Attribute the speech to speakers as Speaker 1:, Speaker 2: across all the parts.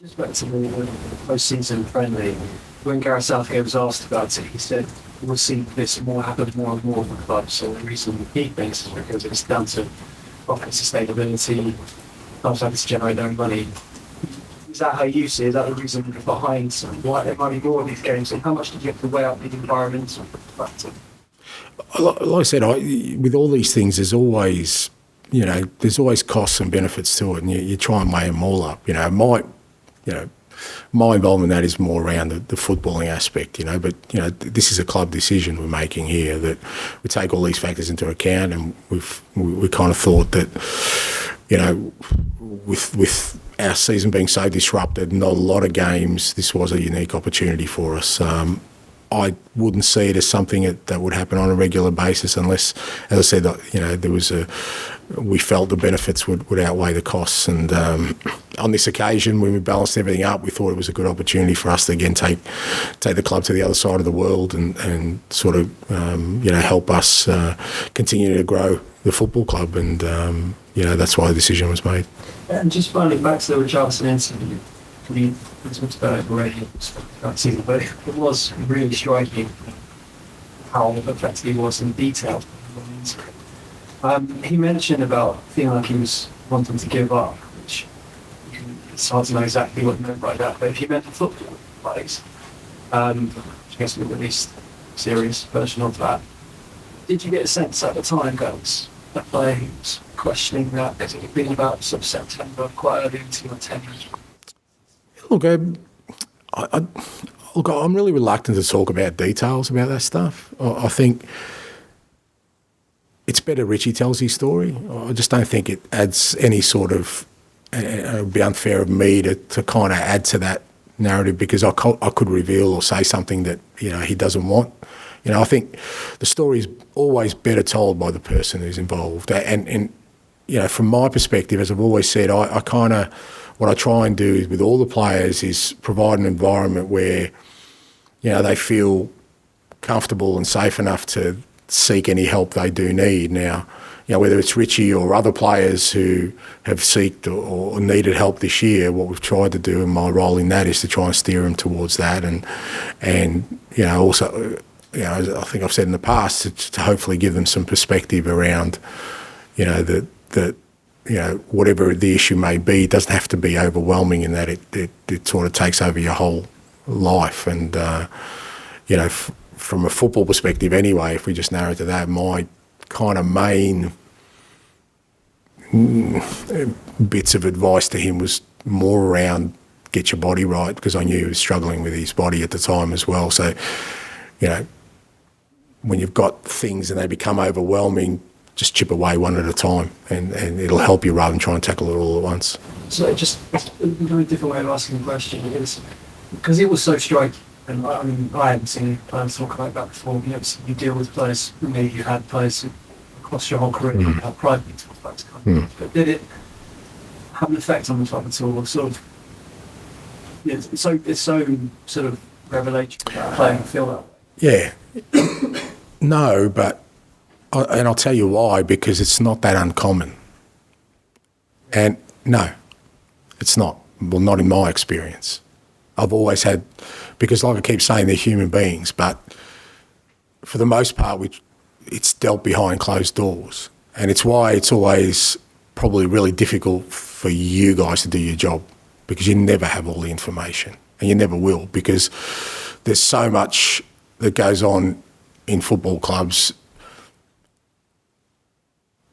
Speaker 1: Just back to the post-season friendly, when Gareth Southgate was asked about it, he said we'll see this happen more and more with clubs. So the reason we keep things is because it's down to profit sustainability, clubs having to generate their own money. Is that how you see it? Is that the reason behind why there might be more of these games? And how much did you have to weigh up the environmental factor?
Speaker 2: Like I said, with all these things, there's always costs and benefits to it, and you try and weigh them all up. My involvement in that is more around the footballing aspect, but, this is a club decision we're making here that we take all these factors into account, and we kind of thought that, with our season being so disrupted, not a lot of games, this was a unique opportunity for us. I wouldn't see it as something that would happen on a regular basis unless, as I said, we felt the benefits would outweigh the costs. And on this occasion, when we balanced everything up, we thought it was a good opportunity for us to again take the club to the other side of the world and sort of help us continue to grow the football club. And that's why the decision was made.
Speaker 1: And just finally, back to the Richarlison interview. We talked about it already, but it was really striking how effective he was in detail. He mentioned about feeling like he was wanting to give up, which it's hard to know exactly what he meant by that, but if he meant the football plays, I guess with the least serious version of that, did you get a sense at the time that player was questioning that? Has it been about sort of September, quite early into your tenure?
Speaker 2: Look, I'm really reluctant to talk about details about that stuff. I think it's better Richie tells his story. I just don't think it adds any sort of... it would be unfair of me to kind of add to that narrative because I could reveal or say something that he doesn't want. I think the story is always better told by the person who's involved. And from my perspective, as I've always said, I kind of... what I try and do with all the players is provide an environment where, they feel comfortable and safe enough to seek any help they do need. Now, whether it's Richie or other players who have sought or needed help this year, what we've tried to do, and my role in that is to try and steer them towards that, and also, as I think I've said in the past, to hopefully give them some perspective around, that whatever the issue may be, it doesn't have to be overwhelming in that it sort of takes over your whole life. And, from a football perspective anyway, if we just narrow it to that, my kind of main bits of advice to him was more around get your body right, because I knew he was struggling with his body at the time as well. So, when you've got things and they become overwhelming, just chip away one at a time, and it'll help you rather than try and tackle it all at once.
Speaker 1: So just a very different way of asking the question is, because it was so striking, and I haven't seen players talk like that before. You deal with players, maybe you had players across your whole career who have privately talked about this kind of thing. But did it have an effect on the club at all? Sort of, it's so sort of revelatory about playing and feel that way.
Speaker 2: Yeah. No, but and I'll tell you why, because it's not that uncommon. And no, it's not. Well, not in my experience. I've always had, because like I keep saying, they're human beings, but for the most part, it's dealt behind closed doors. And it's why it's always probably really difficult for you guys to do your job, because you never have all the information, and you never will, because there's so much that goes on in football clubs.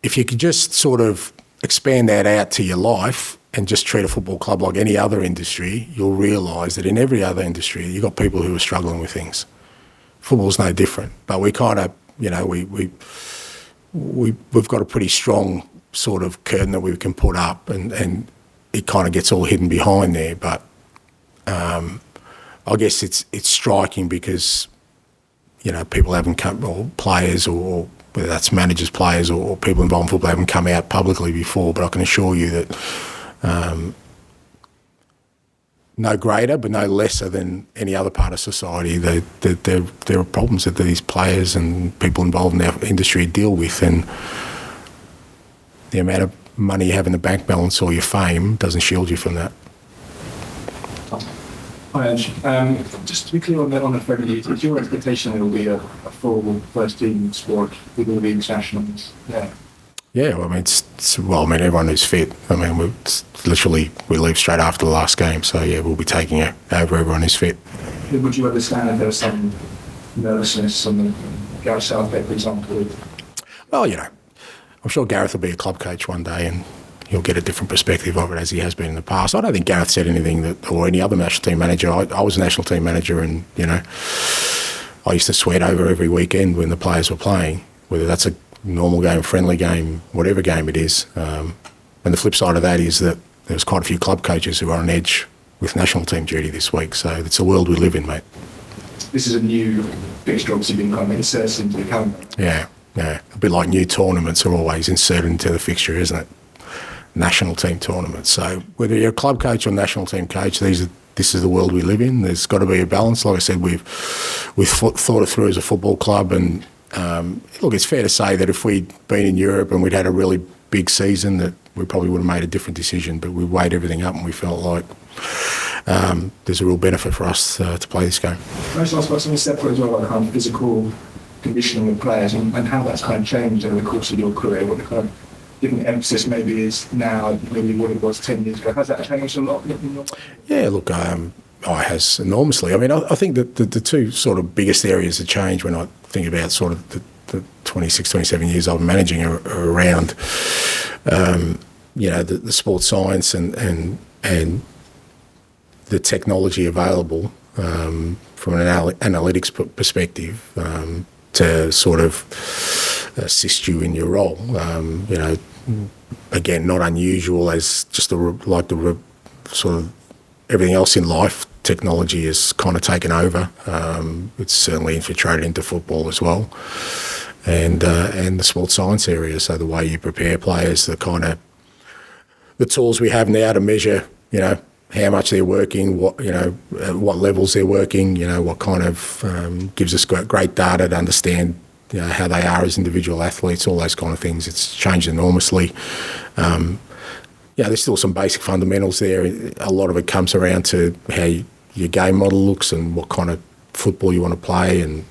Speaker 2: If you could just sort of expand that out to your life and just treat a football club like any other industry, you'll realise that in every other industry, you've got people who are struggling with things. Football's no different, but we kind of, we've got a pretty strong sort of curtain that we can put up, and it kind of gets all hidden behind there. But I guess it's striking because, people haven't come, or players, or whether that's managers, players, or people involved in football, haven't come out publicly before. But I can assure you that no greater but no lesser than any other part of society, there are problems that these players and people involved in our industry deal with, and the amount of money you have in the bank balance or your fame doesn't shield you from that.
Speaker 3: Hi, Ange. Just to be clear on the friendly, is your expectation it will be a full first team squad with all the internationals? Yeah.
Speaker 2: Yeah, well, I mean, everyone who's fit. I mean, we leave straight after the last game, so yeah, we'll be taking over everyone who's fit.
Speaker 3: Would you understand if there was some nervousness on the Gareth Southgate, for example?
Speaker 2: Well, I'm sure Gareth will be a club coach one day, and he'll get a different perspective of it as he has been in the past. I don't think Gareth said anything or any other national team manager. I was a national team manager, and I used to sweat over every weekend when the players were playing, whether that's a normal game, friendly game, whatever game it is. And the flip side of that is that there's quite a few club coaches who are on edge with national team duty this week. So it's a world we live in, mate.
Speaker 3: This is a new fixture, obviously, being kind of inserted into the calendar.
Speaker 2: Yeah. A bit like new tournaments are always inserted into the fixture, isn't it? National team tournaments. So whether you're a club coach or national team coach, this is the world we live in. There's got to be a balance. Like I said, we've thought it through as a football club, and look, it's fair to say that if we'd been in Europe and we'd had a really big season, that we probably would have made a different decision. But we weighed everything up, and we felt like there's a real benefit for us to play this game.
Speaker 3: Can I just ask about something separate as well, like kind of physical conditioning of players and how that's kind of changed over the course of your career? What the kind of different emphasis maybe is now, maybe what it was 10 years ago? Has that changed a lot?
Speaker 2: Yeah, look, it has enormously. I mean, I think that the two sort of biggest areas of change when I think about sort of the 26, 27 years I've been managing are around, the sports science and the technology available from an analytics perspective to sort of assist you in your role. Again, not unusual as just the sort of everything else in life. Technology has kind of taken over. It's certainly infiltrated into football as well, and the sports science area. So the way you prepare players, the tools we have now to measure, how much they're working, at what levels they're working, what kind of gives us great data to understand how they are as individual athletes, all those kind of things. It's changed enormously. There's still some basic fundamentals there. A lot of it comes around to how your game model looks and what kind of football you want to play. And,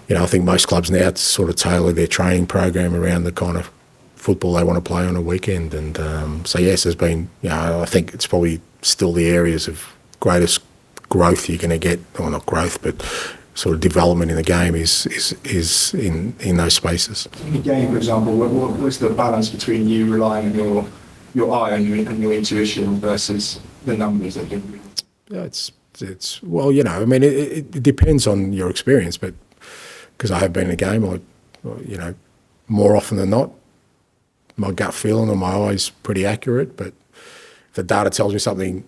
Speaker 2: I think most clubs now sort of tailor their training program around the kind of football they want to play on a weekend. And so, yes, there's been, I think it's probably still the areas of greatest growth you're going to get, or not growth, but sort of development in the game is in those spaces.
Speaker 3: In the game, for example, what's the balance between you relying on your eye and your intuition versus the numbers that you're reading?
Speaker 2: Yeah, it's well, it depends on your experience, but because I have been in a game, more often than not, my gut feeling or my eye's pretty accurate, but if the data tells me something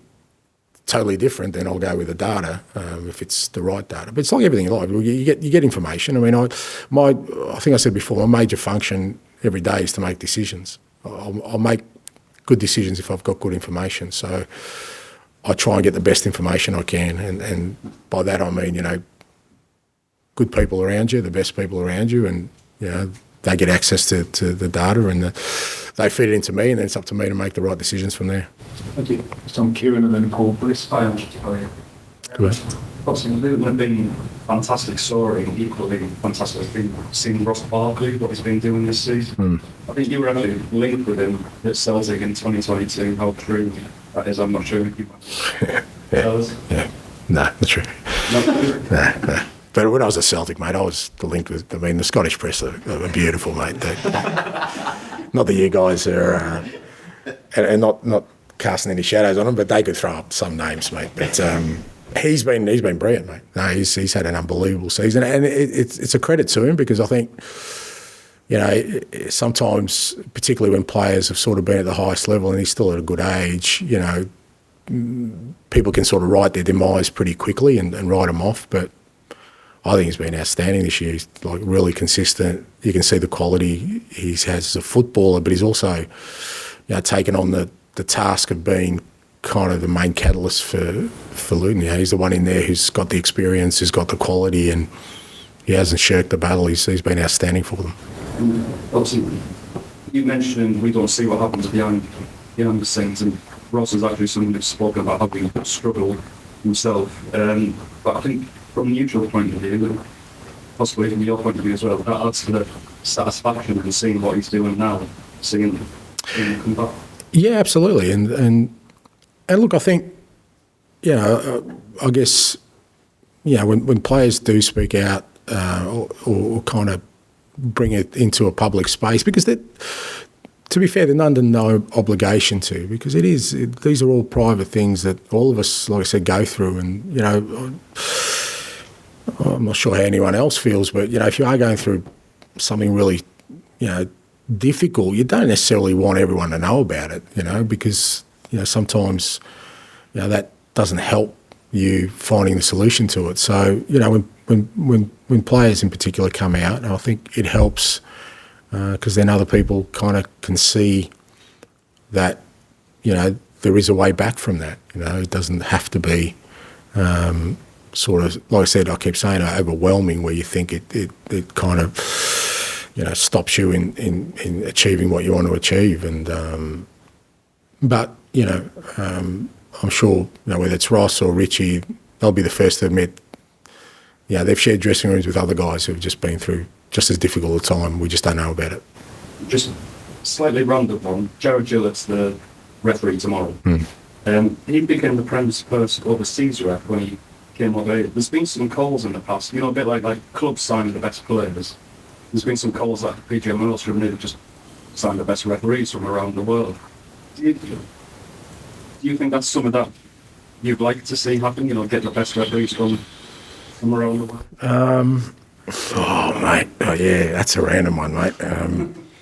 Speaker 2: totally different, then I'll go with the data if it's the right data. But it's like everything in life. You get information. I mean, I think I said before, my major function every day is to make decisions. I'll make good decisions if I've got good information. So I try and get the best information I can, and by that I mean, good people around you, the best people around you, and they get access to the data, and they feed it into me, and then it's up to me to make the right decisions from there.
Speaker 3: Thank you. Tom Kieran and then Paul Bliss. Hi, Ange. How are you?
Speaker 2: Good.
Speaker 4: Obviously, Luton have been a fantastic story, equally fantastic has been seeing Ross Barkley, what he's been doing this season. I think you were actually linked with him at Celtic in 2022. How true that is, I'm not sure if you tell us.
Speaker 2: Yeah. No, not true. No. But when I was at Celtic, mate, I was linked with, the Scottish press are beautiful, mate. Not that you guys are, and not casting any shadows on them, but they could throw up some names, mate. But he's been brilliant, mate. No, he's had an unbelievable season, and it's a credit to him, because I think, sometimes, particularly when players have sort of been at the highest level and he's still at a good age, people can sort of write their demise pretty quickly and write them off, but I think he's been outstanding this year. He's like really consistent. You can see the quality he has as a footballer, but he's also, taken on the task of being kind of the main catalyst for Luton. He's the one in there who's got the experience, who's got the quality, and he hasn't shirked the battle. He's been outstanding for them.
Speaker 4: Obviously, you mentioned we don't see what happens behind the scenes, and Ross is actually someone who's spoken about having struggled himself. But I think from a neutral point of view, and possibly from your point of view as well, that adds to the satisfaction of seeing what he's doing now, seeing him come back.
Speaker 2: Yeah, absolutely. And look, I think, I guess, when players do speak out or kind of bring it into a public space, because to be fair, they're under no obligation to, because these are all private things that all of us, like I said, go through. And, I'm not sure how anyone else feels, but, if you are going through something really, difficult, you don't necessarily want everyone to know about it, because, sometimes, that doesn't help you finding the solution to it. So, when players in particular come out, I think it helps because then other people kind of can see that, there is a way back from that. It doesn't have to be sort of, like I said, I keep saying overwhelming, where you think it kind of, stops you in achieving what you want to achieve. And but I'm sure whether it's Ross or Richie, they'll be the first to admit, they've shared dressing rooms with other guys who've just been through just as difficult a time. We just don't know about it.
Speaker 4: Just slightly random one. Jared Gillett's the referee tomorrow. He became the Prem's first overseas ref when he came over. There's been some calls in the past, a bit like clubs signing the best players. There's been some calls that PGMOs from nearly just sign the best referees from around the world. Do you think that's something that you'd like to see happen? Get the best referees from around the world?
Speaker 2: Yeah, that's a random one, mate.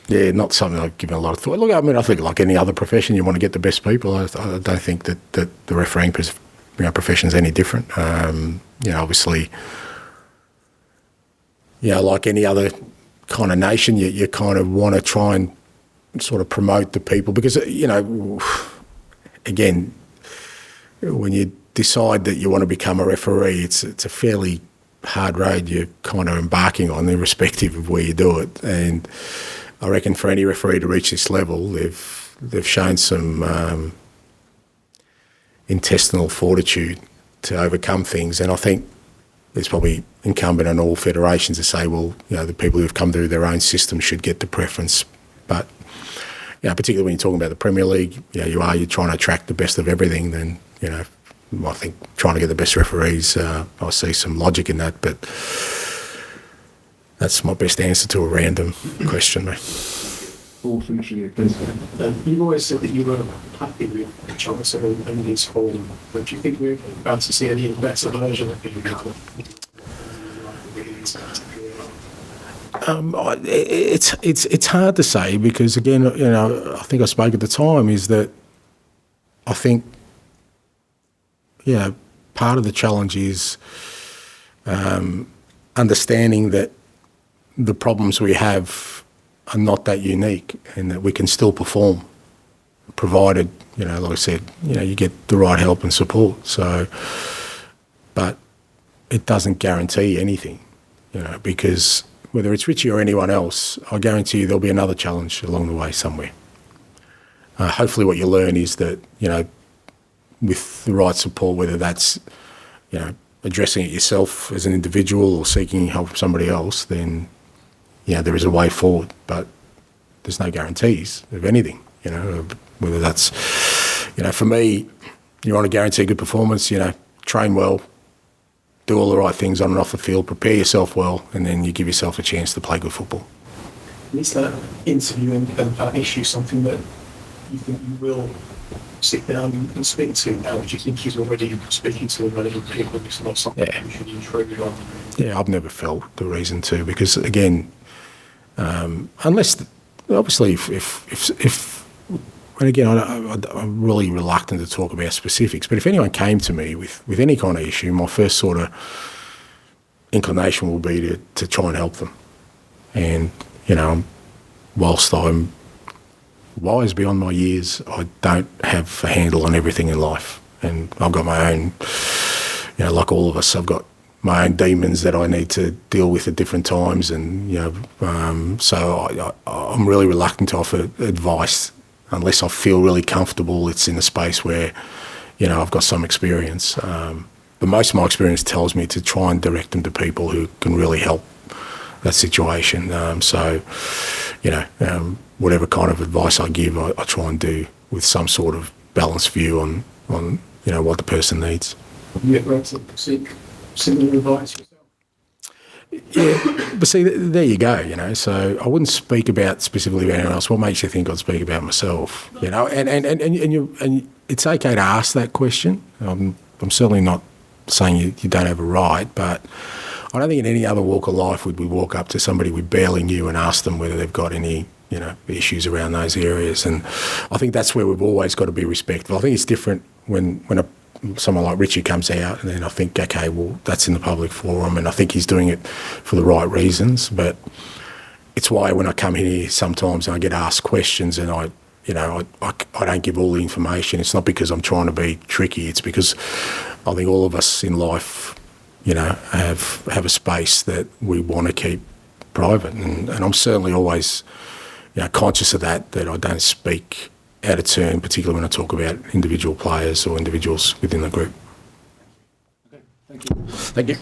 Speaker 2: Yeah, not something I've given a lot of thought. Look, I think like any other profession, you want to get the best people. I don't think that the refereeing profession is any different. Obviously, like any other kind of nation, you kind of want to try and sort of promote the people because, again, when you decide that you want to become a referee, it's a fairly hard road you're kind of embarking on, irrespective of where you do it. And I reckon for any referee to reach this level, they've shown some intestinal fortitude to overcome things. And I think it's probably incumbent on all federations to say, well, the people who've come through their own system should get the preference. But particularly when you're talking about the Premier League, you're trying to attract the best of everything. Then I think trying to get the best referees, I see some logic in that. But that's my best answer to a random question, mate.
Speaker 1: You've always said that you were happy with Richarlison and his form, but do you think we're about to see any better version of him now?
Speaker 2: It's hard to say because, again, I think I spoke at the time, is that I think, part of the challenge is understanding that the problems we have are not that unique and that we can still perform, provided, like I said, you get the right help and support. So, but it doesn't guarantee anything, because whether it's Richie or anyone else, I guarantee you there'll be another challenge along the way somewhere. Hopefully what you learn is that, with the right support, whether that's, addressing it yourself as an individual or seeking help from somebody else, then, there is a way forward. But there's no guarantees of anything, whether that's, for me, you want to guarantee good performance, train well, do all the right things on and off the field, prepare yourself well, and then you give yourself a chance to play good football.
Speaker 1: Is that interview and that issue something that you think you will sit down and speak to now? Do you think he's already speaking to the relevant people? It's not something you should intrude on?
Speaker 2: Yeah, I've never felt the reason to, because, again, unless, obviously, if and again, I'm really reluctant to talk about specifics, but if anyone came to me with any kind of issue, my first sort of inclination will be to try and help them. And, whilst I'm wise beyond my years, I don't have a handle on everything in life. And I've got my own, like all of us, I've got my own demons that I need to deal with at different times. And, so I'm really reluctant to offer advice unless I feel really comfortable, it's in a space where, you know, I've got some experience. But most of my experience tells me to try and direct them to people who can really help that situation. So, you know, whatever kind of advice I give, I try and do with some sort of balanced view on you know, what the person needs.
Speaker 1: You ever had to seek similar advice yourself?
Speaker 2: Yeah, but see, there you go, you know. So I wouldn't speak about specifically about anyone else. What makes you think I'd speak about myself? You know, and it's okay to ask that question. I'm certainly not saying you don't have a right, but I don't think in any other walk of life would we walk up to somebody we barely knew and ask them whether they've got any, you know, issues around those areas. And I think that's where we've always got to be respectful. I think it's different when someone like Richie comes out, and then I think, okay, well, that's in the public forum, and I think he's doing it for the right reasons. But it's why when I come here sometimes and I get asked questions and I don't give all the information. It's not because I'm trying to be tricky. It's because I think all of us in life, you know, have a space that we want to keep private, and I'm certainly always, you know, conscious of that I don't speak out of turn, particularly when I talk about individual players or individuals within the group.
Speaker 1: Okay, thank you.
Speaker 2: Thank you.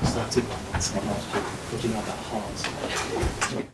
Speaker 1: Started looking at that heart.